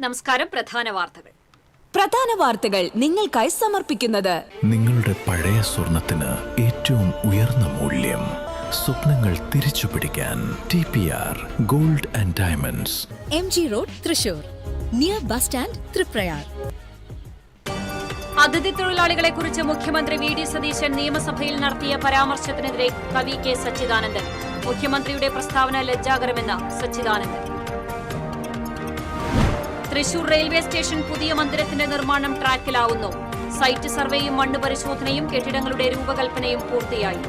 നമസ്കാരം. പ്രധാന വാർത്തകൾ നിങ്ങൾക്കായി സമർപ്പിക്കുന്നത് നിങ്ങളുടെ പഴയ സ്വർണത്തിന് ഏറ്റവും ഉയർന്ന മൂല്യം. സ്വപ്നങ്ങൾ തിരിച്ചുപിടിക്കാൻ TPR gold and diamonds, MG road, Thrissur, near bus stand, Triprayar. അതിഥി തൊഴിലാളികളെ കുറിച്ച് മുഖ്യമന്ത്രി VD സതീശൻ നിയമസഭയിൽ നടത്തിയ പരാമർശത്തിനെതിരെ കവി K സച്ചിദാനന്ദൻ. മുഖ്യമന്ത്രിയുടെ പ്രസ്താവന ലജ്ജാകരമെന്ന സച്ചിദാനന്ദൻ. തൃശൂർ റെയിൽവേ സ്റ്റേഷൻ പുതിയ മന്ദിരത്തിന്റെ നിർമ്മാണം ട്രാക്കിലാവുന്നു. സൈറ്റ് സർവേയും മണ്ണ് പരിശോധനയും കെട്ടിടങ്ങളുടെ രൂപകൽപ്പനയും പൂർത്തിയായി.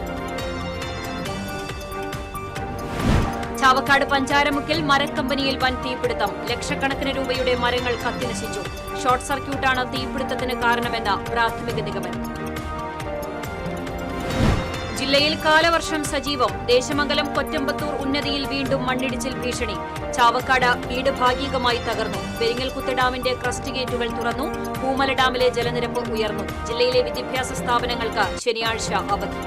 ചാവക്കാട് പഞ്ചാരമുക്കിൽ മരക്കമ്പനിയിൽ വൻ തീപിടുത്തം. ലക്ഷക്കണക്കിന് രൂപയുടെ മരങ്ങൾ കത്തിനശിച്ചു. ഷോർട്ട് സർക്യൂട്ടാണ് തീപിടുത്തത്തിന് കാരണമെന്ന പ്രാഥമിക നിഗമനം. ജില്ലയിൽ കാലവർഷം സജീവം. ദേശമംഗലം കൊറ്റമ്പത്തൂർ ഉന്നതിയിൽ വീണ്ടും മണ്ണിടിച്ചിൽ ഭീഷണി. ചാവക്കാട് വീട് ഭാഗികമായി തകർന്നു. പെരിങ്ങൽകുത്ത് ഡാമിന്റെ ക്രസ്റ്റ് ഗേറ്റുകൾ തുറന്നു. പൂമല ഡാമിലെ ജലനിരപ്പ് ഉയർന്നു. ജില്ലയിലെ വിദ്യാഭ്യാസ സ്ഥാപനങ്ങൾക്ക് ശനിയാഴ്ച അവധി.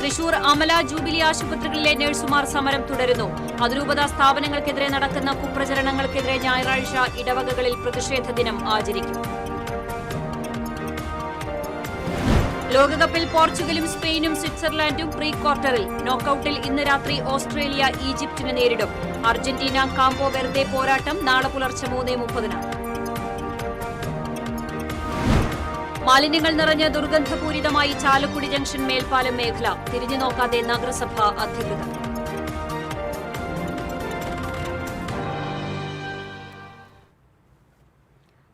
തൃശൂർ അമല ജൂബിലി ആശുപത്രികളിലെ നഴ്സുമാർ സമരം തുടരുന്നു. അതിരൂപത സ്ഥാപനങ്ങൾക്കെതിരെ നടക്കുന്ന കുപ്രചരണങ്ങൾക്കെതിരെ ഞായറാഴ്ച ഇടവകകളിൽ പ്രതിഷേധ ദിനം ആചരിക്കും. ലോകകപ്പിൽ പോർച്ചുഗലും സ്പെയിനും സ്വിറ്റ്സർലാൻഡും പ്രീ ക്വാർട്ടറിൽ. നോക്കൌട്ടിൽ ഇന്ന് രാത്രി ഓസ്ട്രേലിയ ഈജിപ്തിനെ നേരിടും. അർജന്റീന കാംപോ വെർദെ പോരാട്ടം നാളെ പുലർച്ചെ 3:30. മാലിന്യങ്ങൾ നിറഞ്ഞ് ദുർഗന്ധപൂരിതമായി ചാലക്കുടി ജംഗ്ഷൻ മേൽപ്പാലം മേഖല. തിരിഞ്ഞു നോക്കാതെ നഗരസഭ അധികൃതർ.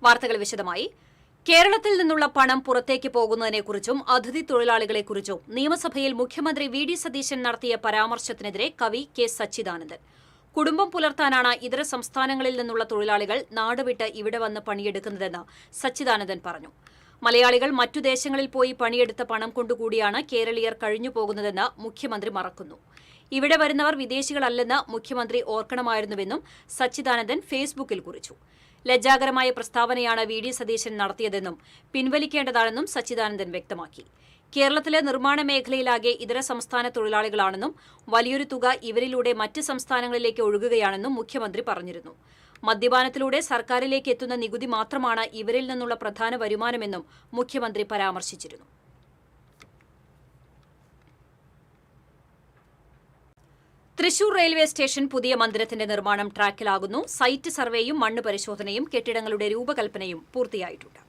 വാർത്തകൾ വിശദമായി. കേരളത്തിൽ നിന്നുള്ള പണം പുറത്തേക്ക് പോകുന്നതിനെക്കുറിച്ചും അതിഥി തൊഴിലാളികളെക്കുറിച്ചും നിയമസഭയിൽ മുഖ്യമന്ത്രി VD സതീശൻ നടത്തിയ പരാമർശത്തിനെതിരെ കവി K സച്ചിദാനന്ദൻ. കുടുംബം പുലർത്താനാണ് ഇതര സംസ്ഥാനങ്ങളിൽ നിന്നുള്ള തൊഴിലാളികൾ നാടുവിട്ട് ഇവിടെ വന്ന് പണിയെടുക്കുന്നതെന്ന് സച്ചിദാനന്ദൻ പറഞ്ഞു. മലയാളികൾ മറ്റു ദേശങ്ങളിൽ പോയി പണിയെടുത്ത പണം കൊണ്ടുകൂടിയാണ് കേരളീയർ കഴിഞ്ഞുപോകുന്നതെന്ന് മുഖ്യമന്ത്രി മറക്കുന്നു. ഇവിടെ വരുന്നവർ വിദേശികളല്ലെന്ന് മുഖ്യമന്ത്രി ഓർക്കണമായിരുന്നുവെന്നും സച്ചിദാനന്ദൻ ഫേസ്ബുക്കിൽ കുറിച്ചു. ലജ്ജാകരമായ പ്രസ്താവനയാണ് VD സതീശൻ നടത്തിയതെന്നും പിൻവലിക്കേണ്ടതാണെന്നും സച്ചിദാനന്ദൻ വ്യക്തമാക്കി. കേരളത്തിലെ നിർമ്മാണ മേഖലയിലാകെ ഇതര സംസ്ഥാന തൊഴിലാളികളാണെന്നും വലിയൊരു തുക ഇവരിലൂടെ മറ്റ് സംസ്ഥാനങ്ങളിലേക്ക് ഒഴുകുകയാണെന്നും മുഖ്യമന്ത്രി പറഞ്ഞിരുന്നു. മദ്യപാനത്തിലൂടെ സർക്കാരിലേക്ക് എത്തുന്ന നികുതി മാത്രമാണ് ഇവരിൽ നിന്നുള്ള പ്രധാന വരുമാനമെന്നും മുഖ്യമന്ത്രി പരാമർശിച്ചിരുന്നു. തൃശൂർ റെയിൽവേ സ്റ്റേഷൻ പുതിയ മന്ദിരത്തിന്റെ നിർമ്മാണം ട്രാക്കിലാകുന്നു. സൈറ്റ് സർവേയും മണ്ണ് പരിശോധനയും കെട്ടിടങ്ങളുടെ രൂപകൽപ്പനയും പൂർത്തിയായിട്ടുണ്ട്.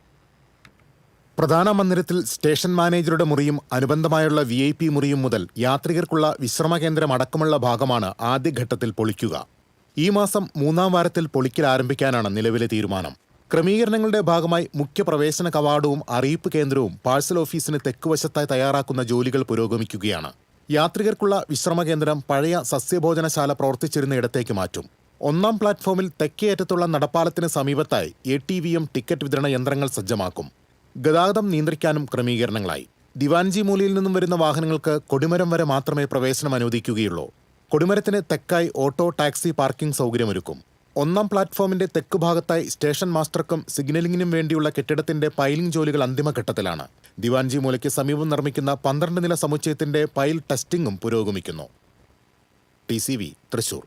പ്രധാന മന്ദിരത്തിൽ സ്റ്റേഷൻ മാനേജറുടെ മുറിയും അനുബന്ധമായുള്ള VIP മുറിയും മുതൽ യാത്രികർക്കുള്ള വിശ്രമ കേന്ദ്രം അടക്കമുള്ള ഭാഗമാണ് ആദ്യഘട്ടത്തിൽ പൊളിക്കുക. ഈ മാസം 3-ാം വാരത്തിൽ പൊളിക്കൽ ആരംഭിക്കാനാണ് നിലവിലെ തീരുമാനം. ക്രമീകരണങ്ങളുടെ ഭാഗമായി മുഖ്യ പ്രവേശന കവാടവും അറിയിപ്പ് കേന്ദ്രവും പാഴ്സൽ ഓഫീസിന് തെക്കുവശത്തായി തയ്യാറാക്കുന്ന ജോലികൾ പുരോഗമിക്കുകയാണ്. യാത്രികർക്കുള്ള വിശ്രമ കേന്ദ്രം പഴയ സസ്യഭോജനശാല പ്രവർത്തിച്ചിരുന്ന ഇടത്തേക്ക് മാറ്റും. 1-ാം പ്ലാറ്റ്ഫോമിൽ തെക്കേയറ്റത്തുള്ള നടപ്പാലത്തിന് സമീപത്തായി ATVM ടിക്കറ്റ് വിതരണ യന്ത്രങ്ങൾ സജ്ജമാക്കും. ഗതാഗതം നിയന്ത്രിക്കാനും ക്രമീകരണങ്ങളായി. ദിവാൻജി മൂലയിൽ നിന്നും വരുന്ന വാഹനങ്ങൾക്ക് കൊടിമരം വരെ മാത്രമേ പ്രവേശനം അനുവദിക്കുകയുള്ളൂ. കൊടിമരത്തിന് തെക്കായി ഓട്ടോ ടാക്സി പാർക്കിംഗ് സൗകര്യമൊരുക്കും. 1-ാം പ്ലാറ്റ്ഫോമിന്റെ തെക്ക് ഭാഗത്തായി സ്റ്റേഷൻ മാസ്റ്റർക്കും സിഗ്നലിംഗിനും വേണ്ടിയുള്ള കെട്ടിടത്തിന്റെ പൈലിംഗ് ജോലികൾ അന്തിമഘട്ടത്തിലാണ്. ദിവാൻജി മൂലയ്ക്ക് സമീപം നിർമ്മിക്കുന്ന 12 നില സമുച്ചയത്തിന്റെ പൈൽ ടെസ്റ്റിംഗും പുരോഗമിക്കുന്നു. TCV തൃശൂർ.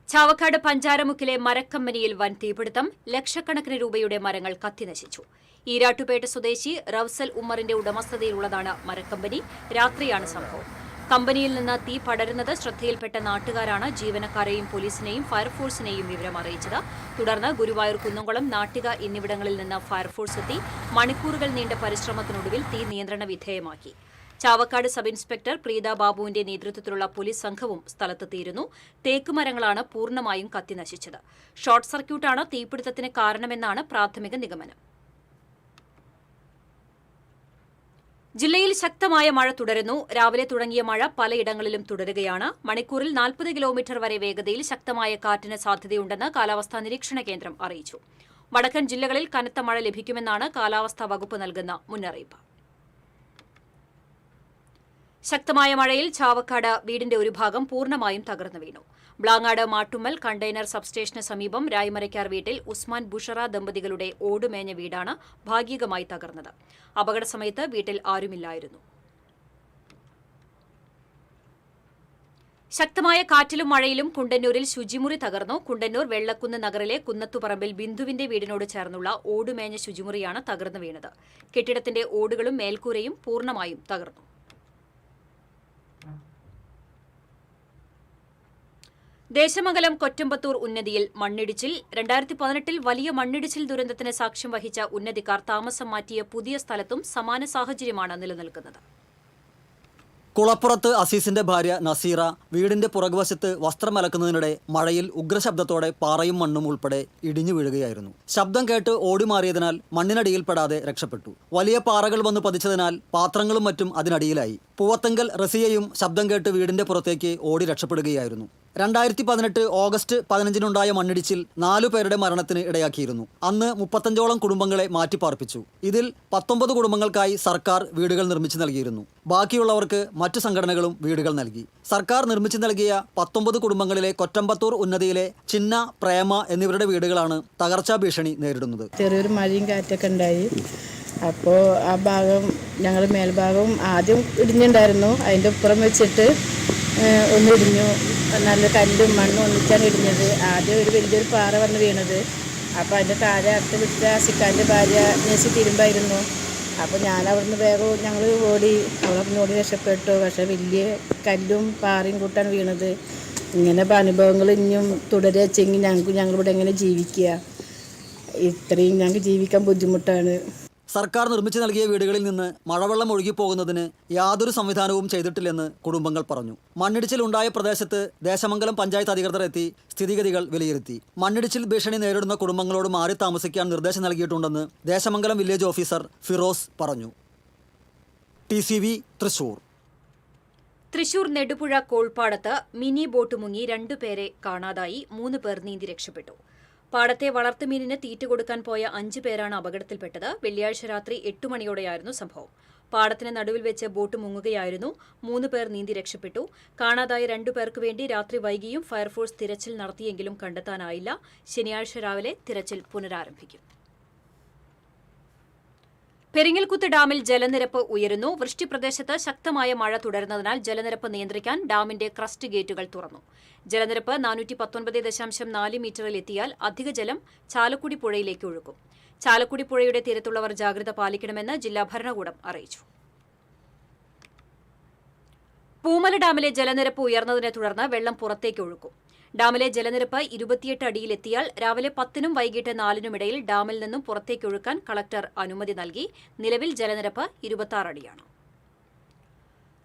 ചാവക്കാട് പഞ്ചാരമുക്കിലെ മരക്കമ്പനിയിൽ വൻ തീപിടുത്തം. ലക്ഷക്കണക്കിന് രൂപയുടെ മരങ്ങൾ കത്തിനശിച്ചു. ഈരാട്ടുപേട്ട സ്വദേശി റവ്സൽ ഉമ്മറിന്റെ ഉടമസ്ഥതയിലുള്ളതാണ് മരക്കമ്പനി. രാത്രിയാണ് സംഭവം. കമ്പനിയിൽ നിന്ന് തീ പടരുന്നത് ശ്രദ്ധയിൽപ്പെട്ട നാട്ടുകാരാണ് ജീവനക്കാരെയും പോലീസിനെയും ഫയർഫോഴ്സിനെയും വിവരം അറിയിച്ചത്. തുടർന്ന് ഗുരുവായൂർ, കുന്നംകുളം, നാട്ടിക എന്നിവിടങ്ങളിൽ നിന്ന് ഫയർഫോഴ്സ് എത്തി മണിക്കൂറുകൾ നീണ്ട പരിശ്രമത്തിനൊടുവിൽ തീ നിയന്ത്രണ വിധേയമാക്കി. ചാവക്കാട് സബ് ഇൻസ്പെക്ടർ പ്രീത ബാബുവിന്റെ നേതൃത്വത്തിലുള്ള പോലീസ് സംഘവും സ്ഥലത്തെത്തിയിരുന്നു. തേക്കുമരങ്ങളാണ് പൂർണ്ണമായും കത്തിനശിച്ചത്. ഷോർട്ട് സർക്യൂട്ടാണ് തീപിടുത്തത്തിന് കാരണമെന്നാണ് പ്രാഥമിക നിഗമനം. ജില്ലയിൽ ശക്തമായ മഴ തുടരുന്നു. രാവിലെ തുടങ്ങിയ മഴ പലയിടങ്ങളിലും തുടരുകയാണ്. മണിക്കൂറിൽ 40 കിലോമീറ്റർ വരെ വേഗതയിൽ ശക്തമായ കാറ്റിന് സാധ്യതയുണ്ടെന്ന് കാലാവസ്ഥാ നിരീക്ഷണ കേന്ദ്രം അറിയിച്ചു. വടക്കൻ ജില്ലകളിൽ കനത്ത മഴ ലഭിക്കുമെന്നാണ് കാലാവസ്ഥാ വകുപ്പ് നൽകുന്ന മുന്നറിയിപ്പ്. ശക്തമായ മഴയിൽ ചാവക്കാട് വീടിന്റെ ഒരു ഭാഗം പൂർണ്ണമായും തകർന്നു വീണു. ബ്ലാങ്ങാട് മാട്ടുമ്മൽ കണ്ടെയ്നർ സബ്സ്റ്റേഷന് സമീപം രായ്മരയ്ക്കാർ വീട്ടിൽ ഉസ്മാൻ ബുഷറ ദമ്പതികളുടെ ഓടുമേഞ്ഞ വീടാണ് ഭാഗികമായി തകർന്നത്. അപകട സമയത്ത് വീട്ടിൽ ആരുമില്ലായിരുന്നു. ശക്തമായ കാറ്റിലും മഴയിലും കുണ്ടന്നൂരിൽ ശുചിമുറി തകർന്നു. കുണ്ടന്നൂർ വെള്ളക്കുന്ന് നഗറിലെ കുന്നത്തുപറമ്പിൽ ബിന്ദുവിന്റെ വീടിനോട് ചേർന്നുള്ള ഓടുമേഞ്ഞ ശുചിമുറിയാണ് തകർന്നു വീണത്. കെട്ടിടത്തിന്റെ ഓടുകളും മേൽക്കൂരയും പൂർണ്ണമായും തകർന്നു. ദേശമംഗലം കൊറ്റമ്പത്തൂർ ഉന്നതിയിൽ മണ്ണിടിച്ചിൽ. 2018 വലിയ മണ്ണിടിച്ചിൽ ദുരന്തത്തിന് സാക്ഷ്യം വഹിച്ച ഉന്നതിക്കാർ താമസം മാറ്റിയ പുതിയ സ്ഥലത്തും സമാന സാഹചര്യമാണ് നിലനിൽക്കുന്നത്. കുളപ്പുറത്ത് അസീസിന്റെ ഭാര്യ നസീറ വീടിന്റെ പുറകുവശത്ത് വസ്ത്രം അലക്കുന്നതിനിടെ മഴയിൽ ഉഗ്രശബ്ദത്തോടെ പാറയും മണ്ണും ഉൾപ്പെടെ ഇടിഞ്ഞു വീഴുകയായിരുന്നു. ശബ്ദം കേട്ട് ഓടിമാറിയതിനാൽ മണ്ണിനടിയിൽപ്പെടാതെ രക്ഷപ്പെട്ടു. വലിയ പാറകൾ വന്ന് പതിച്ചതിനാൽ പാത്രങ്ങളും മറ്റും അതിനടിയിലായി. പൂവത്തങ്കൽ റസിയയും ശബ്ദം കേട്ട് വീടിന്റെ പുറത്തേക്ക് ഓടി രക്ഷപ്പെടുകയായിരുന്നു. 2018 ഓഗസ്റ്റ് 15-നുണ്ടായ മണ്ണിടിച്ചിൽ 4 പേരുടെ മരണത്തിന് ഇടയാക്കിയിരുന്നു. അന്ന് 35ഓളം കുടുംബങ്ങളെ മാറ്റിപ്പാർപ്പിച്ചു. ഇതിൽ 19 കുടുംബങ്ങൾക്കായി സർക്കാർ വീടുകൾ നിർമ്മിച്ചു നൽകിയിരുന്നു. ബാക്കിയുള്ളവർക്ക് മറ്റു സംഘടനകളും വീടുകൾ നൽകി. സർക്കാർ നിർമ്മിച്ചു നൽകിയ 19 കുടുംബങ്ങളിലെ കൊറ്റമ്പത്തൂർ ഉന്നതിയിലെ ചിന്ന, പ്രേമ എന്നിവരുടെ വീടുകളാണ് തകർച്ചാ ഭീഷണി നേരിടുന്നത്. ചെറിയൊരു മഴയും കാറ്റൊക്കെ ഉണ്ടായി. അപ്പോൾ ആ ഭാഗം ഞങ്ങൾ മേൽഭാഗം ആദ്യം ഇടിഞ്ഞിട്ടുണ്ടായിരുന്നു. അതിൻ്റെ അപ്പുറം വെച്ചിട്ട് ഒന്ന് ഇടിഞ്ഞു. നല്ല കല്ലും മണ്ണും ഒന്നിച്ചാണ് ഇടിഞ്ഞത്. ആദ്യം ഒരു വലിയൊരു പാറ വന്ന് വീണത്. അപ്പോൾ അതിൻ്റെ താഴെ അടുത്ത് വിട്ട ആസിക്കാൻ്റെ ഭാര്യ നേസി തിരുമ്പായിരുന്നു. അപ്പോൾ ഞാൻ അവിടുന്ന് വേഗം ഞങ്ങൾ ഓടി ഓടി രക്ഷപ്പെട്ടു. പക്ഷേ വലിയ കല്ലും പാറയും കൂട്ടാണ് വീണത്. ഇങ്ങനെ അനുഭവങ്ങൾ ഇനിയും തുടരുകയെങ്കിൽ ഞങ്ങളിവിടെ എങ്ങനെ ജീവിക്കുക? ഇത്രയും ഞങ്ങൾക്ക് ജീവിക്കാൻ ബുദ്ധിമുട്ടാണ്. സർക്കാർ നിർമ്മിച്ചു നൽകിയ വീടുകളിൽ നിന്ന് മഴവെള്ളം ഒഴുകിപ്പോകുന്നതിന് യാതൊരു സംവിധാനവും ചെയ്തിട്ടില്ലെന്ന് കുടുംബങ്ങൾ പറഞ്ഞു. മണ്ണിടിച്ചിൽ ഉണ്ടായ പ്രദേശത്ത് ദേശമംഗലം പഞ്ചായത്ത് അധികൃതർ എത്തി സ്ഥിതിഗതികൾ വിലയിരുത്തി. മണ്ണിടിച്ചിൽ ഭീഷണി നേരിടുന്ന കുടുംബങ്ങളോട് മാറി താമസിക്കാൻ നിർദ്ദേശം നൽകിയിട്ടുണ്ടെന്ന് ദേശമംഗലം വില്ലേജ് ഓഫീസർ ഫിറോസ് പറഞ്ഞു. TCV തൃശൂർ. തൃശൂർ നെടുപുഴ കോൾപ്പാടത്ത് മിനി ബോട്ട് മുങ്ങി 2 പേരെ കാണാതായി. 3 പേർ നീന്തി രക്ഷപ്പെട്ടു. പാടത്തെ വളർത്തുമീനിന് തീറ്റ കൊടുക്കാൻ പോയ 5 പേരാണ് അപകടത്തിൽപ്പെട്ടത്. വെള്ളിയാഴ്ച രാത്രി 8 മണിയോടെയായിരുന്നു സംഭവം. പാടത്തിന് നടുവിൽ വെച്ച് ബോട്ട് മുങ്ങുകയായിരുന്നു. 3 പേർ നീന്തി രക്ഷപ്പെട്ടു. കാണാതായ 2 പേർക്ക് വേണ്ടി രാത്രി വൈകിയും ഫയർഫോഴ്സ് തിരച്ചിൽ നടത്തിയെങ്കിലും കണ്ടെത്താനായില്ല. ശനിയാഴ്ച രാവിലെ തിരച്ചിൽ പുനരാരംഭിക്കും. പെരിങ്ങൽകുത്ത് ഡാമിൽ ജലനിരപ്പ് ഉയരുന്നു. വൃഷ്ടിപ്രദേശത്ത് ശക്തമായ മഴ തുടരുന്നതിനാൽ ജലനിരപ്പ് നിയന്ത്രിക്കാൻ ഡാമിന്റെ ക്രസ്റ്റ് ഗേറ്റുകൾ തുറന്നു. ജലനിരപ്പ് 419.4 മീറ്ററിൽ എത്തിയാൽ അധിക ജലം ചാലക്കുടി പുഴയിലേക്ക് ഒഴുകും. ചാലക്കുടി പുഴയുടെ തീരത്തുള്ളവർ ജാഗ്രത പാലിക്കണമെന്ന് ജില്ലാ ഭരണകൂടം അറിയിച്ചു. പൂമല ഡാമിലെ ജലനിരപ്പ് ഉയർന്നതിനെ തുടർന്ന് വെള്ളം പുറത്തേക്ക് ഒഴുക്കും. ഡാമിലെ ജലനിരപ്പ് 28 അടിയിലെത്തിയാൽ രാവിലെ 10-നും വൈകിട്ട് 4-നും ഇടയിൽ ഡാമിൽ നിന്നും പുറത്തേക്കൊഴുക്കാൻ കളക്ടർ അനുമതി നൽകി. നിലവിൽ ജലനിരപ്പ് 26 അടിയാണ്.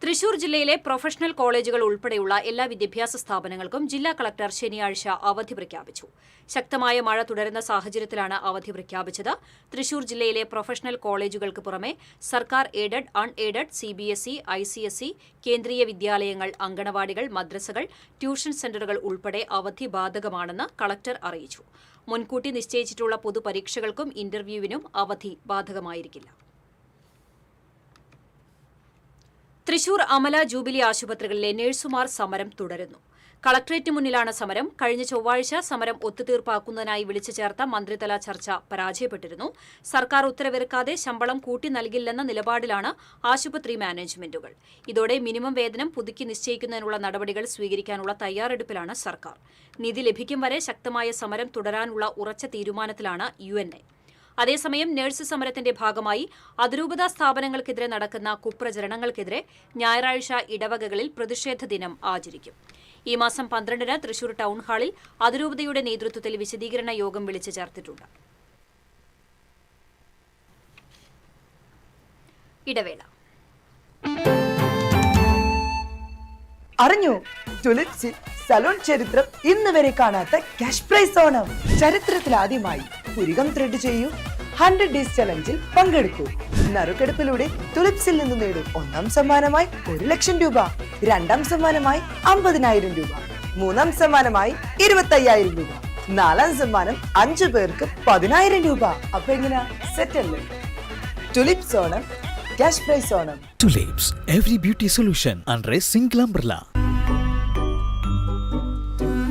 തൃശൂർ ജില്ലയിലെ പ്രൊഫഷണൽ കോളേജുകൾ ഉൾപ്പെടെയുള്ള എല്ലാ വിദ്യാഭ്യാസ സ്ഥാപനങ്ങൾക്കും ജില്ലാ കളക്ടർ ശനിയാഴ്ച അവധി പ്രഖ്യാപിച്ചു. ശക്തമായ മഴ തുടരുന്ന സാഹചര്യത്തിലാണ് അവധി പ്രഖ്യാപിച്ചത്. തൃശൂർ ജില്ലയിലെ പ്രൊഫഷണൽ കോളേജുകൾക്ക് പുറമെ സർക്കാർ എയ്ഡഡ്, അൺഎയ്ഡഡ്, CBSE, ICSE, കേന്ദ്രീയ വിദ്യാലയങ്ങൾ, അങ്കണവാടികൾ, മദ്രസകൾ, ട്യൂഷൻ സെന്ററുകൾ ഉൾപ്പെടെ അവധി ബാധകമാണെന്ന് കളക്ടർ അറിയിച്ചു. മുൻകൂട്ടി നിശ്ചയിച്ചിട്ടുള്ള പൊതുപരീക്ഷകൾക്കും ഇന്റർവ്യൂവിനും അവധി ബാധകമായിരിക്കില്ല. തൃശൂർ അമല ജൂബിലി ആശുപത്രികളിലെ നഴ്സുമാർ സമരം തുടരുന്നു. കളക്ടറേറ്റ് മുന്നിലാണ് സമരം. കഴിഞ്ഞ ചൊവ്വാഴ്ച സമരം ഒത്തുതീർപ്പാക്കുന്നതിനായി വിളിച്ചു ചേർത്ത മന്ത്രിതല ചർച്ച പരാജയപ്പെട്ടിരുന്നു. സർക്കാർ ഉത്തരവിറക്കാതെ ശമ്പളം കൂട്ടി നൽകില്ലെന്ന നിലപാടിലാണ് ആശുപത്രി മാനേജ്മെന്റുകൾ. ഇതോടെ മിനിമം വേതനം പുതുക്കി നിശ്ചയിക്കുന്നതിനുള്ള നടപടികൾ സ്വീകരിക്കാനുള്ള തയ്യാറെടുപ്പിലാണ് സർക്കാർ. നിധി ലഭിക്കും വരെ ശക്തമായ സമരം തുടരാനുള്ള ഉറച്ച തീരുമാനത്തിലാണ് UNA. അതേസമയം നഴ്സ് സമരത്തിന്റെ ഭാഗമായി അതിരൂപതാ സ്ഥാപനങ്ങൾക്കെതിരെ നടക്കുന്ന കുപ്രചരണങ്ങൾക്കെതിരെ ഞായറാഴ്ച ഇടവകകളിൽ പ്രതിഷേധ ദിനം ആചരിക്കും. ഈ മാസം 12-ന് തൃശൂർ ടൗൺ ഹാളിൽ അതിരൂപതയുടെ നേതൃത്വത്തിൽ വിശദീകരണ യോഗം വിളിച്ചു ചേർത്തിട്ടുണ്ട്. ഇടവേള. അറിഞ്ഞു, ടുലിപ്സിൽ സലൂൺ ചരിത്രം ഇന്ന് വരെ കാണാത്ത ക്യാഷ് പ്രൈസ് ഓണം. ചരിത്രത്തിൽ ആദ്യമായി പുരികം ത്രെഡ് ചെയ്യൂ, 100 ഡേയ്സ് ചലഞ്ചിൽ പങ്കെടുക്കൂ. നറുക്കെടുപ്പിലൂടെ ടുലിപ്സിൽ നിന്ന് നേടും 1ാം സമ്മാനമായി 1 ലക്ഷം രൂപ, 2ാം സമ്മാനമായി 50,000 രൂപ, 3ാം സമ്മാനമായി 25,000 രൂപ, 4ാം സമ്മാനം 5 പേർക്ക് 10,000 രൂപ. അപ്പൊ എങ്ങനെയാ, സെറ്റ് അല്ലേ? Tulips Onam, cash prize Onam. Tulips, every beauty solution under a single umbrella.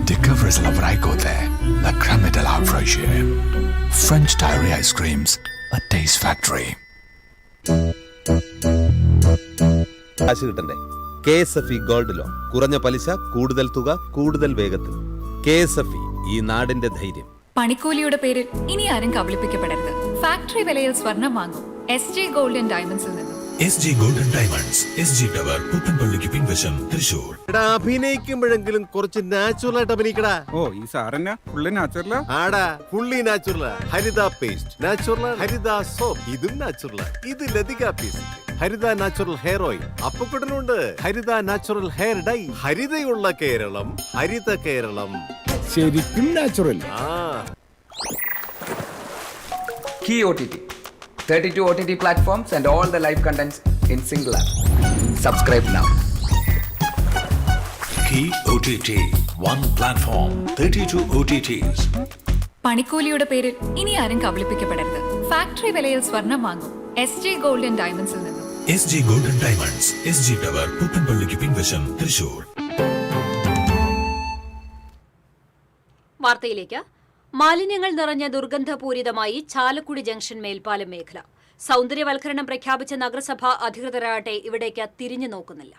Discover is Lavraico there, La Crème de la Fraîcheur. French Diary Ice Creams, a taste factory. കാശ് കിട്ടണ്ടേ? KSFE gold loan. കുറഞ്ഞ പലിശ, കൂടുതൽ തുക, കൂടുതൽ വേഗത്തിൽ. KSFE, ഈ നാടിന്റെ ധൈര്യം. പണിക്കൂലിയുടെ പേരിൽ ഇനി ആരും കബളിപ്പിക്കപ്പെടരുത്. ഫാക്ടറി വിലയിൽ സ്വർണം വാങ്ങും SJ ഗോൾഡ് ആൻഡ് ഡയമണ്ട്സിൽ നിന്നും. SG Golden Diamonds, SG Tower, പുത്തൻപള്ളിക്ക് പിൻവശം, തൃശൂർ. അഭിനയിക്കുമ്പോഴെങ്കിലും കുറച്ച് നാച്ചുറൽ ആയിട്ട് അഭിനയിക്കടാ. ഓ ഈ സാറന്നെ ഫുള്ള് നാച്ചുറലാ? ആടാ, ഫുള്ളി നാച്ചുറലാ. ഹരിത പേസ്റ്റ് നാച്ചുറൽ, ഹരിത സോപ്പ് ഇതും നാച്ചുറൽ. ഇത് ലതിക പേസ്റ്റ്, ഹരിത നാച്ചുറൽ ഹെയർ ഓയിൽ. അപ്പക്കുട്ടനുണ്ട് ഹരിത natural hair dye. ഹരിതയുള്ള Keralam, Haritha Keralam, ശരിക്കും natural. Key OTT, 32 OTT platforms and all the live contents in single app. Subscribe now. Key OTT, one platform, 32 OTTs. പണിക്കൂലിയുടെ പേരിൽ ഇനി ആരും കബളിപ്പിക്കപ്പെടരുത്. Factory വിലയിൽ സ്വർണം വാങ്ങും SJ gold and ഡയമണ്ട്സിൽ നിന്നും. SG Golden Diamonds, SG Tower, പുത്തൻപള്ളിക്ക് പിൻവശം, തൃശൂർ. വാർത്തയിലേക്ക്. മാലിന്യങ്ങൾ നിറഞ്ഞ ദുർഗന്ധപൂരിതമായി ചാലക്കുടി ജംഗ്ഷൻ മേൽപ്പാലം മേഖല. സൗന്ദര്യവൽക്കരണം പ്രഖ്യാപിച്ച നഗരസഭ അധികൃതരാകട്ടെ ഇവിടേക്ക് തിരിഞ്ഞു നോക്കുന്നില്ല.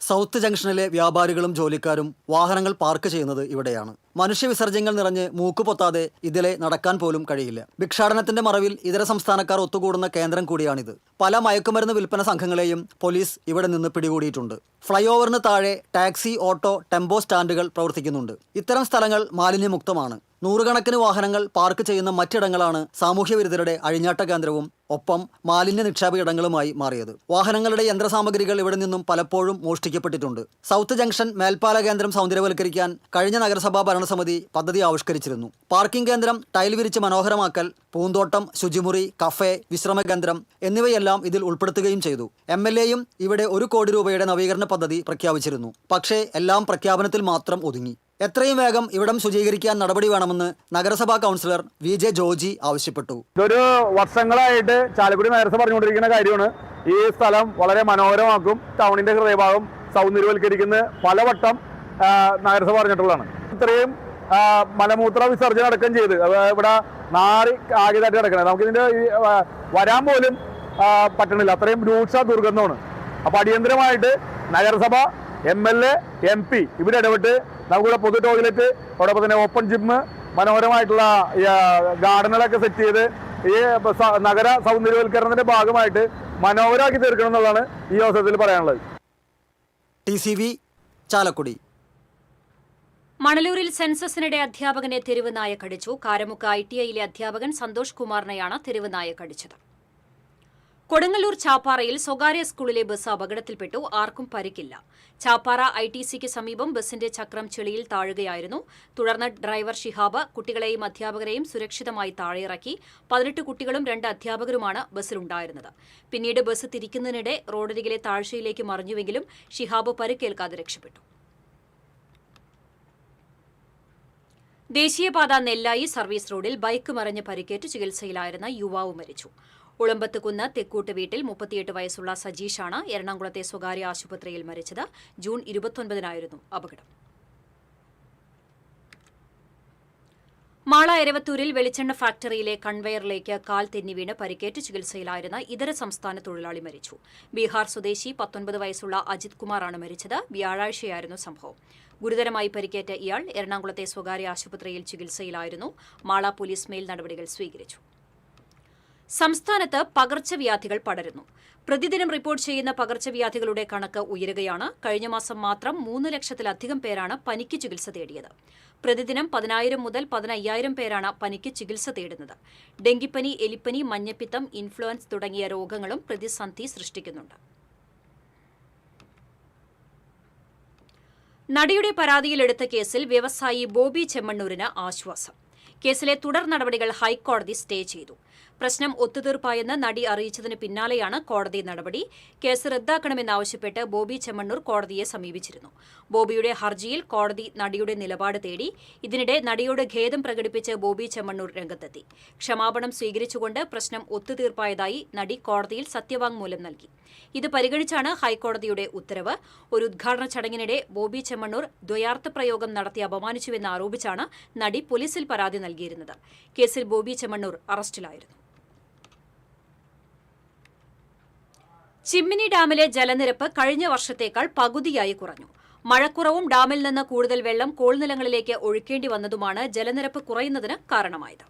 സൗത്ത് ജംഗ്ഷനിലെ വ്യാപാരികളും ജോലിക്കാരും വാഹനങ്ങൾ പാർക്ക് ചെയ്യുന്നത് ഇവിടെയാണ്. മനുഷ്യവിസർജ്യങ്ങൾ നിറഞ്ഞ് മൂക്കുപൊത്താതെ ഇതിലെ നടക്കാൻ പോലും കഴിയില്ല. ഭിക്ഷാടനത്തിന്റെ മറവിൽ ഇതര സംസ്ഥാനക്കാർ ഒത്തുകൂടുന്ന കേന്ദ്രം കൂടിയാണിത്. പല മയക്കുമരുന്ന് വിൽപ്പന സംഘങ്ങളെയും പോലീസ് ഇവിടെ നിന്ന് പിടികൂടിയിട്ടുണ്ട്. ഫ്ലൈ ഓവറിന് താഴെ ടാക്സി, ഓട്ടോ, ടെമ്പോ സ്റ്റാൻഡുകൾ പ്രവർത്തിക്കുന്നുണ്ട്. ഇത്തരം സ്ഥലങ്ങൾ മാലിന്യമുക്തമാണ്. നൂറുകണക്കിന് വാഹനങ്ങൾ പാർക്ക് ചെയ്യുന്ന മറ്റിടങ്ങളാണ് സാമൂഹ്യവിരുദ്ധരുടെ അഴിഞ്ഞാട്ട കേന്ദ്രവും ഒപ്പം മാലിന്യ നിക്ഷേപ ഇടങ്ങളുമായി മാറിയത്. വാഹനങ്ങളുടെ യന്ത്രസാമഗ്രികൾ ഇവിടെ നിന്നും പലപ്പോഴും മോഷ്ടിക്കപ്പെട്ടിട്ടുണ്ട്. സൗത്ത് ജംഗ്ഷൻ മേൽപ്പാല കേന്ദ്രം സൗന്ദര്യവൽക്കരിക്കാൻ കഴിഞ്ഞ നഗരസഭാ ഭരണസമിതി പദ്ധതി ആവിഷ്കരിച്ചിരുന്നു. പാർക്കിംഗ് കേന്ദ്രം ടൈൽ വിരിച്ച് മനോഹരമാക്കൽ, പൂന്തോട്ടം, ശുചിമുറി, കഫേ, വിശ്രമ കേന്ദ്രം എന്നിവയെല്ലാം ഇതിൽ ഉൾപ്പെടുത്തുകയും ചെയ്തു. MLAയും ഇവിടെ 1 കോടി രൂപയുടെ നവീകരണ പദ്ധതി പ്രഖ്യാപിച്ചിരുന്നു. പക്ഷേ എല്ലാം പ്രഖ്യാപനത്തിൽ മാത്രം ഒതുങ്ങി. എത്രയും വേഗം ഇവിടം ശുചീകരിക്കാൻ നടപടി വേണമെന്ന് നഗരസഭാ കൗൺസിലർ VJ ജോജി ആവശ്യപ്പെട്ടു. ഇതൊരു വർഷങ്ങളായിട്ട് ചാലക്കുടി നഗരസഭ പറഞ്ഞുകൊണ്ടിരിക്കുന്ന കാര്യമാണ്. ഈ സ്ഥലം വളരെ മനോഹരമാക്കും, ടൗണിന്റെ ഹൃദയഭാഗം സൗന്ദര്യവൽക്കരിക്കുന്ന പലവട്ടം നഗരസഭ പറഞ്ഞിട്ടുള്ളതാണ്. ഇത്രയും മലമൂത്ര വിസർജനം അടക്കം ചെയ്ത് ഇവിടെ നാറി ആകിയതായിട്ട് കിടക്കുന്നത്. നമുക്കിതിന്റെ വരാൻ പോലും പറ്റണില്ല, അത്രയും രൂക്ഷ ദുർഗന്ധമാണ്. അപ്പൊ അടിയന്തരമായിട്ട് നഗരസഭ, MLA, MP ഇവരിടപെട്ട് നമുക്കിവിടെ പൊതു ടോയ്ലറ്റ്, അതോടൊപ്പം തന്നെ ഓപ്പൺ ജിമ്മ്, മനോഹരമായിട്ടുള്ള ഗാർഡനുകളൊക്കെ സെറ്റ് ചെയ്ത് ഈ നഗര സൗന്ദര്യവൽക്കരണത്തിന്റെ ഭാഗമായിട്ട് മനോഹരമാക്കി തീർക്കണം എന്നുള്ളതാണ് ഈ അവസരത്തിൽ പറയാനുള്ളത്. TCV ചാലക്കുടി. മണലൂരിൽ സെൻസസിനിടെ അധ്യാപകനെ തെരുവ് നായ കടിച്ചു. കാരമുക്ക് ITIയിലെ അധ്യാപകൻ സന്തോഷ് കുമാറിനെയാണ് തെരുവ് നായ കടിച്ചത്. കൊടുങ്ങല്ലൂർ ചാപ്പാറയിൽ സ്വകാര്യ സ്കൂളിലെ ബസ് അപകടത്തിൽപ്പെട്ടു. ആർക്കും പരിക്കില്ല. ചാപ്പാറ ITCക്ക് സമീപം ബസിന്റെ ചക്രം ചെളിയിൽ താഴുകയായിരുന്നു. തുടർന്ന് ഡ്രൈവർ ഷിഹാബ് കുട്ടികളെയും അധ്യാപകരെയും സുരക്ഷിതമായി താഴെയിറക്കി. 18 കുട്ടികളും 2 അധ്യാപകരുമാണ് ബസ്സിലുണ്ടായിരുന്നത്. പിന്നീട് ബസ് തിരിക്കുന്നതിനിടെ റോഡരികിലെ താഴ്ചയിലേക്ക് മറിഞ്ഞുവെങ്കിലും ഷിഹാബ് പരിക്കേൽക്കാതെ രക്ഷപ്പെട്ടു. ദേശീയപാത നെല്ലായി സർവീസ് റോഡിൽ ബൈക്ക് മറിഞ്ഞ് പരിക്കേറ്റ് ചികിത്സയിലായിരുന്ന യുവാവ് മരിച്ചു. ഉളമ്പത്തുകുന്ന് തെക്കൂട്ട് വീട്ടിൽ 38 വയസ്സുള്ള സജീഷാണ് എറണാകുളത്തെ സ്വകാര്യ ആശുപത്രിയിൽ മരിച്ചത്. ജൂൺ 29-നായിരുന്നു അപകടം. മാള എരവത്തൂരിൽ വെളിച്ചെണ്ണ ഫാക്ടറിയിലെ കൺവെയറിലേക്ക് കാൽ തെന്നി വീണ് പരിക്കേറ്റ് ചികിത്സയിലായിരുന്ന ഇതര സംസ്ഥാന തൊഴിലാളി മരിച്ചു. ബീഹാർ സ്വദേശി 19 വയസ്സുള്ള അജിത് കുമാറാണ് മരിച്ചത്. വ്യാഴാഴ്ചയായിരുന്നു സംഭവം. ഗുരുതരമായി പരിക്കേറ്റ ഇയാൾ എറണാകുളത്തെ സ്വകാര്യ ആശുപത്രിയിൽ ചികിത്സയിലായിരുന്നു. മാള പോലീസ് മേൽ നടപടികൾ സ്വീകരിച്ചു. സംസ്ഥാനത്ത് പകർച്ചവ്യാധികൾ പടരുന്നു. പ്രതിദിനം റിപ്പോർട്ട് ചെയ്യുന്ന പകർച്ചവ്യാധികളുടെ കണക്ക് ഉയരുകയാണ്. കഴിഞ്ഞ മാസം മാത്രം 3 ലക്ഷത്തിലധികം പേരാണ് പനിക്ക് ചികിത്സ തേടിയത്. പ്രതിദിനം 10,000 മുതൽ 15,000 പേരാണ് പനിക്ക് ചികിത്സ തേടുന്നത്. ഡെങ്കിപ്പനി, എലിപ്പനി, മഞ്ഞപ്പിത്തം, ഇൻഫ്ലുവൻസ് തുടങ്ങിയ രോഗങ്ങളും പ്രതിസന്ധി സൃഷ്ടിക്കുന്നുണ്ട്. നടിയുടെ പരാതിയിലെടുത്ത കേസിൽ വ്യവസായി ബോബി ചെമ്മണ്ണൂരിന് ആശ്വാസം. കേസിലെ തുടർ നടപടികൾ ഹൈക്കോടതി സ്റ്റേ ചെയ്തു. പ്രശ്നം ഒത്തുതീർപ്പായെന്ന് നടി അറിയിച്ചതിന് പിന്നാലെയാണ് കോടതി നടപടി. കേസ് റദ്ദാക്കണമെന്നാവശ്യപ്പെട്ട് ബോബി ചെമ്മണ്ണൂർ കോടതിയെ സമീപിച്ചിരുന്നു. ബോബിയുടെ ഹർജിയിൽ കോടതി നടിയുടെ നിലപാട് തേടി. ഇതിനിടെ നടിയോട് ഖേദം പ്രകടിപ്പിച്ച് ബോബി ചെമ്മണ്ണൂർ രംഗത്തെത്തി. ക്ഷമാപണം സ്വീകരിച്ചുകൊണ്ട് പ്രശ്നം ഒത്തുതീർപ്പായതായി നടി കോടതിയിൽ സത്യവാങ്മൂലം നൽകി. ഇത് പരിഗണിച്ചാണ് ഹൈക്കോടതിയുടെ ഉത്തരവ്. ഒരു ഉദ്ഘാടന ചടങ്ങിനിടെ ബോബി ചെമ്മണ്ണൂർ ദ്വയാർത്ഥ പ്രയോഗം നടത്തി അപമാനിച്ചുവെന്ന് ആരോപിച്ചാണ് നടി പോലീസിൽ പരാതി നൽകിയിരുന്നത്. കേസിൽ ബോബി ചെമ്മണ്ണൂർ അറസ്റ്റിലായിരുന്നു. ചിമ്മിനി ഡാമിലെ ജലനിരപ്പ് കഴിഞ്ഞ വർഷത്തേക്കാൾ പകുതിയായി കുറഞ്ഞു. മഴക്കുറവും ഡാമിൽ നിന്ന് കൂടുതൽ വെള്ളം കോൾനിലങ്ങളിലേക്ക് ഒഴുക്കേണ്ടി വന്നതുമാണ് ജലനിരപ്പ് കുറയുന്നതിന് കാരണമായത്.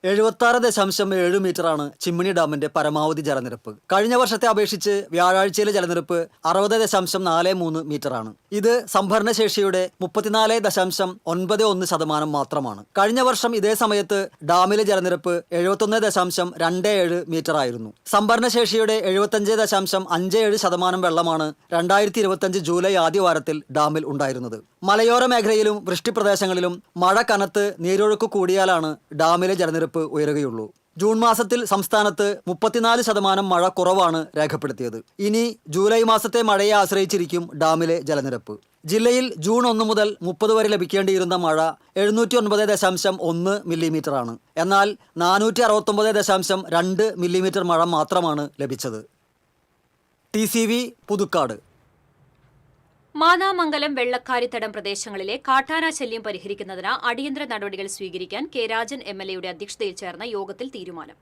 76.7 മീറ്ററാണ് ചിമ്മിനി ഡാമിന്റെ പരമാവധി ജലനിരപ്പ്. കഴിഞ്ഞ വർഷത്തെ അപേക്ഷിച്ച് വ്യാഴാഴ്ചയിലെ ജലനിരപ്പ് 60.43 മീറ്ററാണ്. ഇത് സംഭരണശേഷിയുടെ 34.91% മാത്രമാണ്. കഴിഞ്ഞ വർഷം ഇതേ സമയത്ത് ഡാമിലെ ജലനിരപ്പ് 71.27 മീറ്റർ ആയിരുന്നു. സംഭരണശേഷിയുടെ 75.57% വെള്ളമാണ് 2025 ജൂലൈ ആദ്യവാരത്തിൽ ഡാമിൽ ഉണ്ടായിരുന്നത്. മലയോര മേഖലയിലും വൃഷ്ടിപ്രദേശങ്ങളിലും മഴ കനത്ത് നീരൊഴുക്ക് കൂടിയാലാണ് ഡാമിലെ ജലനിരപ്പ് ഉയരുകയുള്ളൂ. ജൂൺ മാസത്തിൽ സംസ്ഥാനത്ത് 34% മഴ കുറവാണ് രേഖപ്പെടുത്തിയത്. ഇനി ജൂലൈ മാസത്തെ മഴയെ ആശ്രയിച്ചിരിക്കും ഡാമിലെ ജലനിരപ്പ്. ജില്ലയിൽ ജൂൺ 1 മുതൽ 30 വരെ ലഭിക്കേണ്ടിയിരുന്ന മഴ 709.1 മില്ലിമീറ്ററാണ്. എന്നാൽ 469.2 മില്ലിമീറ്റർ മഴ മാത്രമാണ് ലഭിച്ചത്. TCV പുതുക്കാട്. മാന്നാമംഗലം വെള്ളക്കാരിത്തടം പ്രദേശങ്ങളിലെ കാട്ടാന ശല്യം പരിഹരിക്കുന്നതിന് അടിയന്തര നടപടികൾ സ്വീകരിക്കാൻ കെ രാജൻ MLA യുടെ അധ്യക്ഷതയിൽ ചേർന്ന യോഗത്തിൽ തീരുമാനം.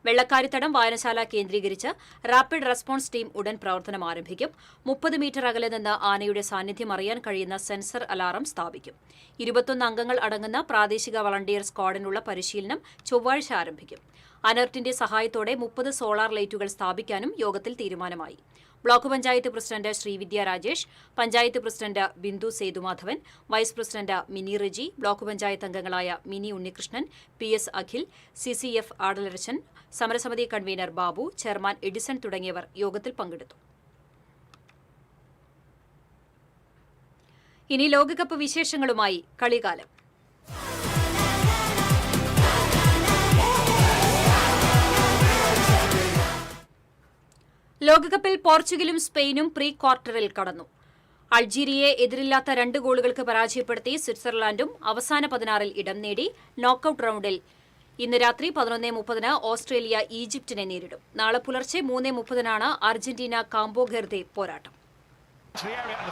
വെള്ളക്കാരിത്തടം വായനശാല കേന്ദ്രീകരിച്ച് റാപ്പിഡ് റെസ്പോൺസ് ടീം ഉടൻ പ്രവർത്തനം ആരംഭിക്കും. 30 മീറ്റർ അകലെ നിന്ന് ആനയുടെ സാന്നിധ്യം അറിയാൻ കഴിയുന്ന സെൻസർ അലാറം സ്ഥാപിക്കും. 21 അംഗങ്ങൾ അടങ്ങുന്ന പ്രാദേശിക വളണ്ടിയർ സ്ക്വാഡിനുള്ള പരിശീലനം ചൊവ്വാഴ്ച ആരംഭിക്കും. അനർട്ടിന്റെ സഹായത്തോടെ 30 സോളാർ ലൈറ്റുകൾ സ്ഥാപിക്കാനും യോഗത്തിൽ തീരുമാനമായി. Block panchayat president Srividya Rajesh, panchayat president Bindu Sethumadhavan, vice president Mini Reji, block panchayat അംഗങ്ങളായ മിനി ഉണ്ണികൃഷ്ണൻ, PS അഖിൽ, CCF ആടലരച്ചൻ, സമരസമിതി കൺവീനർ ബാബു, ചെയർമാൻ എഡിസൺ തുടങ്ങിയവർ യോഗത്തിൽ പങ്കെടുത്തു. ഇനി ലോകകപ്പ് വിശേഷങ്ങളുമായി കളികാലം. ലോകകപ്പിൽ പോർച്ചുഗലും സ്പെയിനും പ്രീ ക്വാർട്ടറിൽ കടന്നു. അൾജീരിയയെ എതിരില്ലാത്ത 2 ഗോളുകൾക്ക് പരാജയപ്പെടുത്തി സ്വിറ്റ്സർലാൻഡും അവസാന 16-ൽ ഇടം നേടി. നോക്കൌട്ട് റൌണ്ടിൽ ഇന്ന് രാത്രി 11:30 ഓസ്ട്രേലിയ ഈജിപ്തിനെ നേരിടും. നാളെ പുലർച്ചെ 3:30 അർജന്റീന കാംബോ വെർദെ പോരാട്ടം.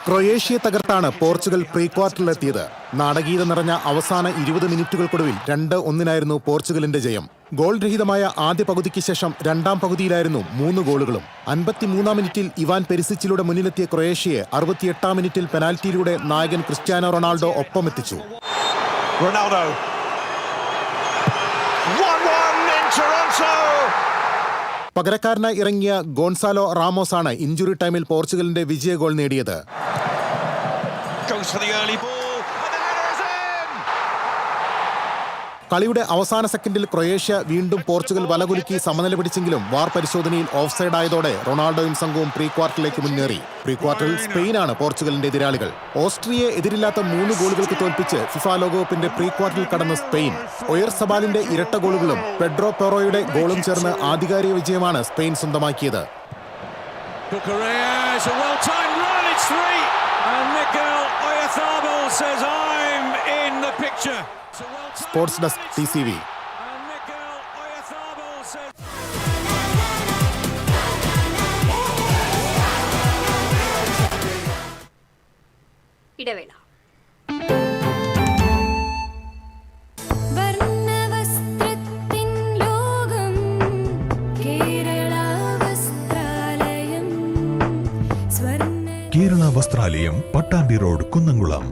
ക്രൊയേഷ്യയെ തകർത്താണ് പോർച്ചുഗൽ പ്രീ ക്വാർട്ടറിലെത്തിയത്. നാടകീയത നിറഞ്ഞ അവസാന 20 മിനിറ്റുകൾക്കൊടുവിൽ 2-1 പോർച്ചുഗലിന്റെ ജയം. ഗോൾ രഹിതമായ ആദ്യ പകുതിക്ക് ശേഷം രണ്ടാം പകുതിയിലായിരുന്നു 3 ഗോളുകളും. 53-ാം മിനിറ്റിൽ ഇവാൻ പെരിസിച്ചിലൂടെ മുന്നിലെത്തിയ ക്രൊയേഷ്യയെ 68-ാം മിനിറ്റിൽ പെനാൽറ്റിയിലൂടെ നായകൻ ക്രിസ്ത്യാനോ റൊണാൾഡോ ഒപ്പമെത്തിച്ചു. പകരക്കാരനായി ഇറങ്ങിയ ഗോൺസാലോ റാമോസാണ് ഇഞ്ചുറി ടൈമിൽ പോർച്ചുഗലിന്റെ വിജയ ഗോൾ നേടിയത്. കളിയുടെ അവസാന സെക്കൻഡിൽ ക്രൊയേഷ്യ വീണ്ടും പോർച്ചുഗൽ വലകുലുക്കി സമനില പിടിച്ചെങ്കിലും വാർ പരിശോധനയിൽ ഓഫ്സൈഡ് ആയതോടെ റൊണാൾഡോയും സംഘവും പ്രീ ക്വാർട്ടറിലേക്ക് മുന്നേറി. പ്രീ ക്വാർട്ടറിൽ സ്പെയിനാണ് പോർച്ചുഗലിന്റെ എതിരാളികൾ. ഓസ്ട്രിയയെ എതിരില്ലാത്ത 3 ഗോളുകൾക്ക് തോൽപ്പിച്ച് ഫിഫ ലോകകപ്പിന്റെ പ്രീ ക്വാർട്ടറിൽ കടന്ന സ്പെയിൻ ഒയർ സബാലിന്റെ ഇരട്ട ഗോളുകളും പെഡ്രോ പെറോയുടെ ഗോളും ചേർന്ന് ആധികാരിക വിജയമാണ് സ്പെയിൻ സ്വന്തമാക്കിയത്. Sports desk TCV. ഇടവേള. കേരള വസ്ത്രാലയം, Pattambi road, Kunnamkulam.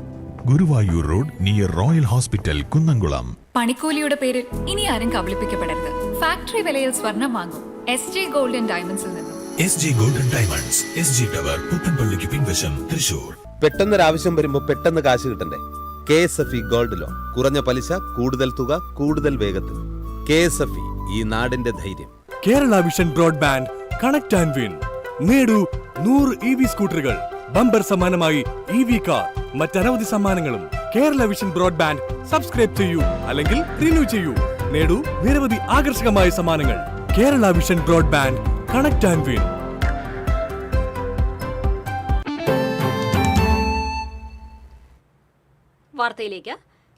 Guruvayur road near Royal Hospital, Kunnamkulam. പണിക്കൂലിയുടെ പേരിൽ ഇനി ആരും കബളിപ്പിക്കപ്പെടരുത്. ഫാക്ടറി വിലയിൽ സ്വർണം വാങ്ങും SG ഗോൾഡൻ ഡയമണ്ട്സിൽ നിന്നും. SG Golden Diamonds, SG Tower, പുത്തൻപള്ളിക്ക് പിൻവശം, തൃശൂർ. പെട്ടെന്നൊരാവശ്യം വരുമ്പോ പെട്ടെന്ന് കാശ് കിട്ടണ്ടേ? KSFE gold loan. കുറഞ്ഞ പലിശ, കൂടുതൽ തുക, കൂടുതൽ വേഗത്തിൽ. KSFE, ഈ നാടിന്റെ ധൈര്യം. Kerala vision broadband connect and win. നേടൂ 100 EV സ്കൂട്ടറുകൾ, ബമ്പർ സമ്മാനമായി EV കാർ, മറ്റനവധി സമ്മാനങ്ങളും. കേരള വിഷൻ ബ്രോഡ്ബാൻഡ് സബ്സ്ക്രൈബ് ചെയ്യൂ, അല്ലെങ്കിൽ റിന്യൂ ചെയ്യൂ. നേടൂ നിരവധി ആകർഷകമായ സമ്മാനങ്ങൾ. Kerala vision broadband connect and win. വാർത്തയിലേക്ക്.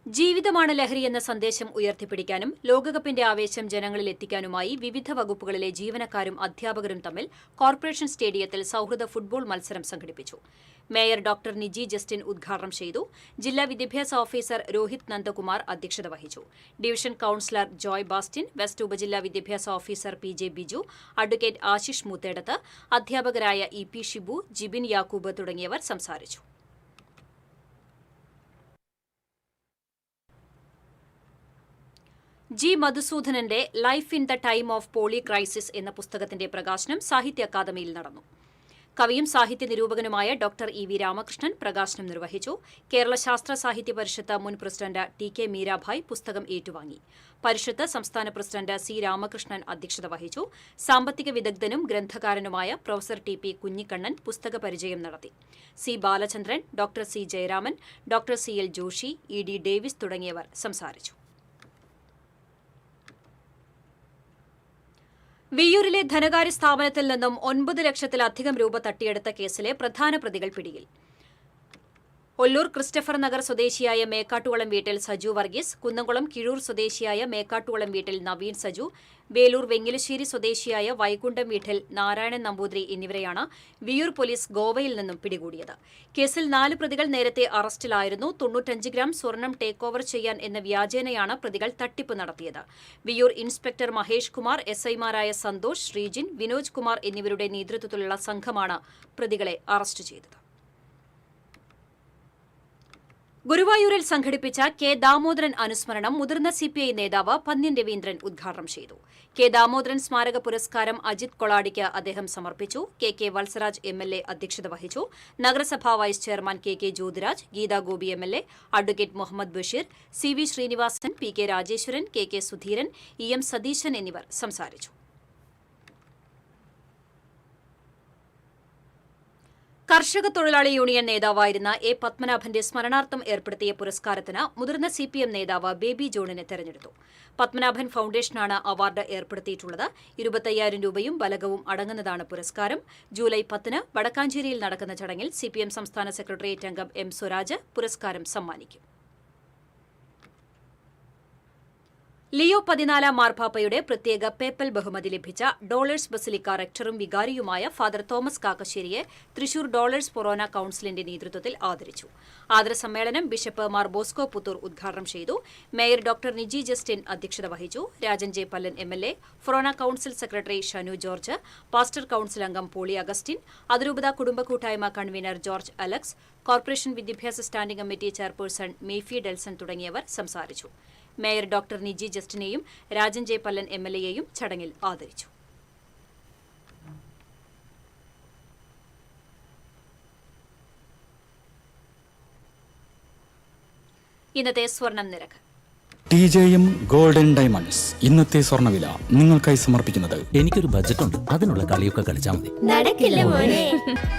ജീവിതമാണ് ലഹരി എന്ന സന്ദേശം ഉയർത്തിപ്പിടിക്കാനും ലോകകപ്പിന്റെ ആവേശം ജനങ്ങളിൽ എത്തിക്കാനുമായി വിവിധ വകുപ്പുകളിലെ ജീവനക്കാരും അധ്യാപകരും തമ്മിൽ കോർപ്പറേഷൻ സ്റ്റേഡിയത്തിൽ സൌഹൃദ ഫുട്ബോൾ മത്സരം സംഘടിപ്പിച്ചു. മേയർ ഡോക്ടർ നിജി ജസ്റ്റിൻ ഉദ്ഘാടനം ചെയ്തു. ജില്ലാ വിദ്യാഭ്യാസ ഓഫീസർ രോഹിത് നന്ദകുമാർ അധ്യക്ഷത വഹിച്ചു. Division councillor Joy Bastin, West ഉപജില്ലാ വിദ്യാഭ്യാസ officer P J Biju, advocate Ashish Moothedath, അധ്യാപകരായ ഇ പി ഷിബു, ജിബിൻ യാക്കൂബ് തുടങ്ങിയവർ സംസാരിച്ചു. ജി മധുസൂദനന്റെ life in the time of poly crisis എന്ന പുസ്തകത്തിന്റെ പ്രകാശനം സാഹിത്യ അക്കാദമിയിൽ നടന്നു. കവിയും സാഹിത്യ നിരൂപകനുമായ ഡോക്ടർ ഇ വി രാമകൃഷ്ണൻ പ്രകാശനം നിർവഹിച്ചു. കേരള ശാസ്ത്ര സാഹിത്യ പരിഷത്ത് മുൻ പ്രസിഡന്റ് ടി കെ മീരാഭായ് പുസ്തകം ഏറ്റുവാങ്ങി. പരിഷത്ത് സംസ്ഥാന പ്രസിഡന്റ് സി രാമകൃഷ്ണൻ അധ്യക്ഷത വഹിച്ചു. സാമ്പത്തിക വിദഗ്ധനും ഗ്രന്ഥകാരനുമായ പ്രൊഫസർ ടി പി കുഞ്ഞിക്കണ്ണൻ പുസ്തക പരിചയം നടത്തി. C Balachandran, doctor C Jayaraman, doctor C L Joshi, E D Davis തുടങ്ങിയവർ സംസാരിച്ചു. വിയ്യൂരിലെ ധനകാര്യ സ്ഥാപനത്തിൽ നിന്നും 9 ലക്ഷത്തിലധികം രൂപ തട്ടിയെടുത്ത കേസിലെ പ്രധാന പ്രതികൾ പിടിയിൽ. ഒല്ലൂർ ക്രിസ്റ്റഫർ നഗർ സ്വദേശിയായ മേക്കാട്ടുകുളം വീട്ടിൽ സജു വർഗീസ്, കുന്നംകുളം കിഴൂർ സ്വദേശിയായ മേക്കാട്ടുകുളം വീട്ടിൽ നവീൻ സജു, വേലൂർ വെങ്ങിലശ്ശേരി സ്വദേശിയായ വൈകുണ്ഠം വീട്ടിൽ നാരായണൻ നമ്പൂതിരി എന്നിവരെയാണ് വിയ്യൂർ പോലീസ് ഗോവയിൽ നിന്നും പിടികൂടിയത്. കേസിൽ 4 പ്രതികൾ നേരത്തെ അറസ്റ്റിലായിരുന്നു. 95 ഗ്രാം സ്വർണം ടേക്ക് ഓവർ ചെയ്യാൻ എന്ന വ്യാജേനയാണ് പ്രതികൾ തട്ടിപ്പ് നടത്തിയത്. വിയ്യൂർ ഇൻസ്പെക്ടർ മഹേഷ് കുമാർ, എസ്ഐമാരായ സന്തോഷ്, ശ്രീജിൻ, വിനോജ് കുമാർ എന്നിവരുടെ നേതൃത്വത്തിലുള്ള സംഘമാണ് പ്രതികളെ അറസ്റ്റ് ചെയ്തത്. ഗുരുവായൂരിൽ സംഘടിപ്പിച്ച കെ ദാമോദരൻ അനുസ്മരണം മുതിർന്ന സിപിഐ നേതാവ് പന്ന്യൻ രവീന്ദ്രൻ ഉദ്ഘാടനം ചെയ്തു. കെ ദാമോദരൻ സ്മാരക പുരസ്കാരം അജിത് കൊളാടിക്ക് അദ്ദേഹം സമർപ്പിച്ചു. കെ കെ വത്സരാജ് എംഎൽഎ അധ്യക്ഷത വഹിച്ചു. നഗരസഭാ vice chairman K K Jyothiraj, Geetha Gopi MLA, advocate Muhammad Basheer, C V Sreenivasan, P K Rajeswaran, K K Sudheeran, E M Satheesan എന്നിവർ സംസാരിച്ചു. കർഷക തൊഴിലാളി യൂണിയൻ നേതാവായിരുന്ന എ പത്മനാഭന്റെ സ്മരണാർത്ഥം ഏർപ്പെടുത്തിയ പുരസ്കാരത്തിന് മുതിർന്ന സിപിഎം നേതാവ് ബേബി ജോണിനെ തെരഞ്ഞെടുത്തു. പത്മനാഭൻ ഫൌണ്ടേഷനാണ് അവാർഡ് ഏർപ്പെടുത്തിയിട്ടുള്ളത്. 25,000 രൂപയും ബലകവും അടങ്ങുന്നതാണ് പുരസ്കാരം. ജൂലൈ 10 വടക്കാഞ്ചേരിയിൽ നടക്കുന്ന ചടങ്ങിൽ സിപിഎം സംസ്ഥാന സെക്രട്ടേറിയറ്റ് അംഗം എം സ്വരാജ് പുരസ്കാരം സമ്മാനിക്കും. ലിയോ 14 മാർപ്പാപ്പയുടെ പ്രത്യേക പേപ്പൽ ബഹുമതി ലഭിച്ച ഡോളേഴ്സ് ബസിലിക്ക റെക്ടറും വികാരിയുമായ ഫാദർ തോമസ് കാക്കശ്ശേരിയെ തൃശൂർ ഡോളേഴ്സ് ഫൊറോന കൌൺസിലിന്റെ നേതൃത്വത്തിൽ ആദരിച്ചു. ആദരസമ്മേളനം ബിഷപ്പ് മാർ ബോസ്കോ പുത്തൂർ ഉദ്ഘാടനം ചെയ്തു. മേയർ ഡോക്ടർ നിജി ജസ്റ്റിൻ അധ്യക്ഷത വഹിച്ചു. Rajan J Pallan MLA, forane council secretary Shanu George, pastor council അംഗം പോളി അഗസ്റ്റിൻ, അതിരൂപത കുടുംബ കൂട്ടായ്മ കൺവീനർ ജോർജ് അലക്സ്, കോർപ്പറേഷൻ വിദ്യാഭ്യാസ standing committee chairperson Mephy Delson തുടങ്ങിയവർ സംസാരിച്ചു. മേയർ ഡോക്ടർ നിജി ജസ്റ്റിനെയും രാജൻ ജെ പല്ലൻ എംഎൽഎയെയും ചടങ്ങിൽ ആദരിച്ചു. ഇന്നത്തെ സ്വർണം നിരക്ക്. TJM ഗോൾഡൻ ഡയമണ്ട്സ് ഇന്നത്തെ സ്വർണ്ണവില നിങ്ങൾക്കായി സമർപ്പിക്കുന്നത്. എനിക്കൊരു ബജറ്റ് ഉണ്ട്, അതിനുള്ള കളിയൊക്കെ കളിച്ചാൽ മതി. നടക്കില്ല മോനെ.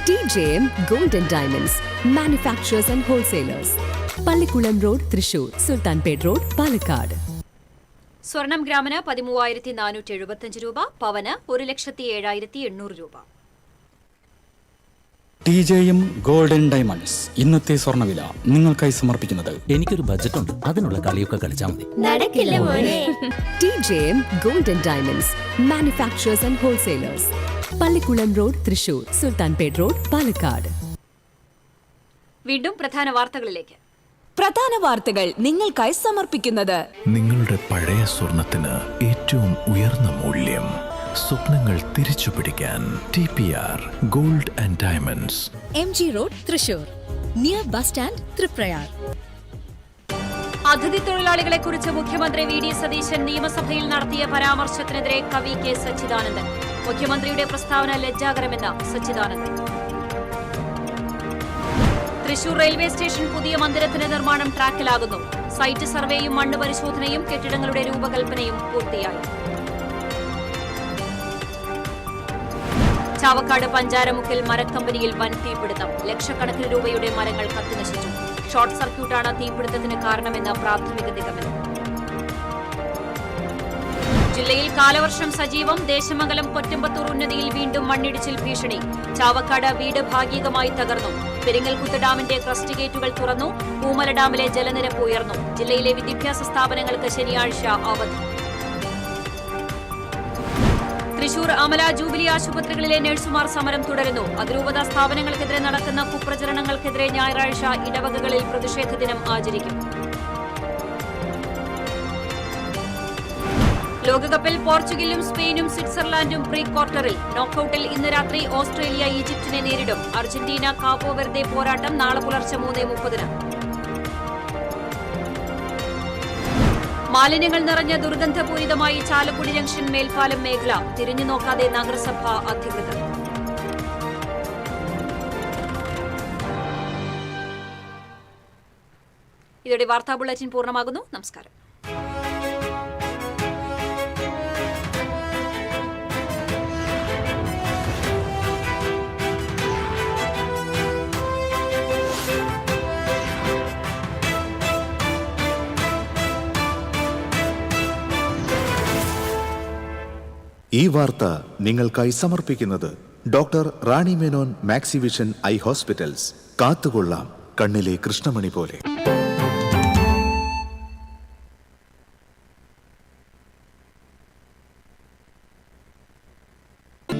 TJM Golden Diamonds manufacturers and wholesalers, Pallikulam road, Thrissur, Sultanpet road, Palakkad. സ്വർണം ഗ്രാമിന് 13,475 രൂപ, പവന് 1,07,800 രൂപ. TJM ഗോൾഡൻ ഡയമണ്ട്സ് ഇന്നത്തെ സ്വർണ്ണവില നിങ്ങൾക്കായി സമർപ്പിക്കുന്നത്. എനിക്കൊരു ബജറ്റ് ഉണ്ട്, അതിനുള്ള കളിയൊക്കെ കളിച്ചാൽ മതി. നടക്കില്ല മോനെ. TJM Golden Diamonds manufacturers and wholesalers, Pallikulam road, Thrissur, Sultanpet road, Palakkad. വീണ്ടും പ്രധാന വാർത്തകളിലേക്ക്. പ്രധാന വാർത്തകൾ നിങ്ങൾക്കായി സമർപ്പിക്കുന്നത്. നിങ്ങളുടെ പഴയ സ്വർണത്തിന് ഏറ്റവും ഉയർന്ന മൂല്യം. സ്വപ്നങ്ങൾ തിരിച്ചു പിടിക്കാൻ TPR gold and diamonds, MG road, Thrissur, near bus stand, Triprayar. അതിഥി തൊഴിലാളികളെക്കുറിച്ച് മുഖ്യമന്ത്രി വി.ഡി. സതീശൻ നിയമസഭയിൽ നടത്തിയ പരാമർശത്തിനെതിരെ കവി കെ സച്ചിദാനന്ദൻ. മുഖ്യമന്ത്രിയുടെ പ്രസ്താവന ലജ്ജാകരമെന്ന് സച്ചിദാനന്ദൻ. തൃശൂർ റെയിൽവേ സ്റ്റേഷൻ പുതിയ മന്ദിരത്തിന് നിർമ്മാണം ട്രാക്കിലാകുന്നു. സൈറ്റ് സർവേയും മണ്ണ് പരിശോധനയും കെട്ടിടങ്ങളുടെ രൂപകൽപ്പനയും പൂർത്തിയായി. ചാവക്കാട് പഞ്ചാരമുക്കിൽ മരക്കമ്പനിയിൽ വൻ തീപിടുത്തം. ലക്ഷക്കണക്കിന് രൂപയുടെ മരങ്ങൾ കത്തിനശിച്ചു. ഷോർട്ട് സർക്യൂട്ടാണ് തീപിടുത്തത്തിന് കാരണമെന്ന് പ്രാഥമിക നിഗമനം. ജില്ലയിൽ കാലവർഷം സജീവം. ദേശമംഗലം കൊറ്റമ്പത്തൂർ ഉന്നതിയിൽ വീണ്ടും മണ്ണിടിച്ചിൽ ഭീഷണി. ചാവക്കാട് വീട് ഭാഗികമായി തകർന്നു. പെരിങ്ങൽകുത്ത് ഡാമിന്റെ ക്രസ്റ്റ് ഗേറ്റുകൾ തുറന്നു. പൂമല ഡാമിലെ ജലനിരപ്പ് ഉയർന്നു. ജില്ലയിലെ വിദ്യാഭ്യാസ സ്ഥാപനങ്ങൾക്ക് ശനിയാഴ്ച അവധി. തൃശൂർ അമല ജൂബിലി ആശുപത്രികളിലെ നഴ്സുമാർ സമരം തുടരുന്നു. അതിരൂപത സ്ഥാപനങ്ങൾക്കെതിരെ നടക്കുന്ന കുപ്രചരണങ്ങൾക്കെതിരെ ഞായറാഴ്ച ഇടവകകളിൽ പ്രതിഷേധ ദിനം ആചരിക്കും. ലോകകപ്പിൽ പോർച്ചുഗലും സ്പെയിനും സ്വിറ്റ്സർലാൻഡും പ്രീ ക്വാർട്ടറിൽ. നോക്കൌട്ടിൽ ഇന്ന് രാത്രി ഓസ്ട്രേലിയ ഈജിപ്തിനെ നേരിടും. അർജന്റീന കാപ്പോ വെർദെ പോരാട്ടം നാളെ പുലർച്ചെ 3:30. മാലിന്യങ്ങൾ നിറഞ്ഞ ദുർഗന്ധപൂരിതമായി ചാലക്കുടി ജംഗ്ഷൻ മേൽപ്പാലം മേഖല. തിരിഞ്ഞു നോക്കാതെ നഗരസഭ അധികൃതർ. ഇതോടെ വാർത്താ ബുള്ളറ്റിൻ പൂർണ്ണമാകുന്നു. നമസ്കാരം. ഈ വാർത്ത നിങ്ങൾക്കായി സമർപ്പിക്കുന്നത് doctor Rani Menon Maxivision I hospitals. കാത്തുകൊള്ളാം കണ്ണിലെ കൃഷ്ണമണി പോലെ.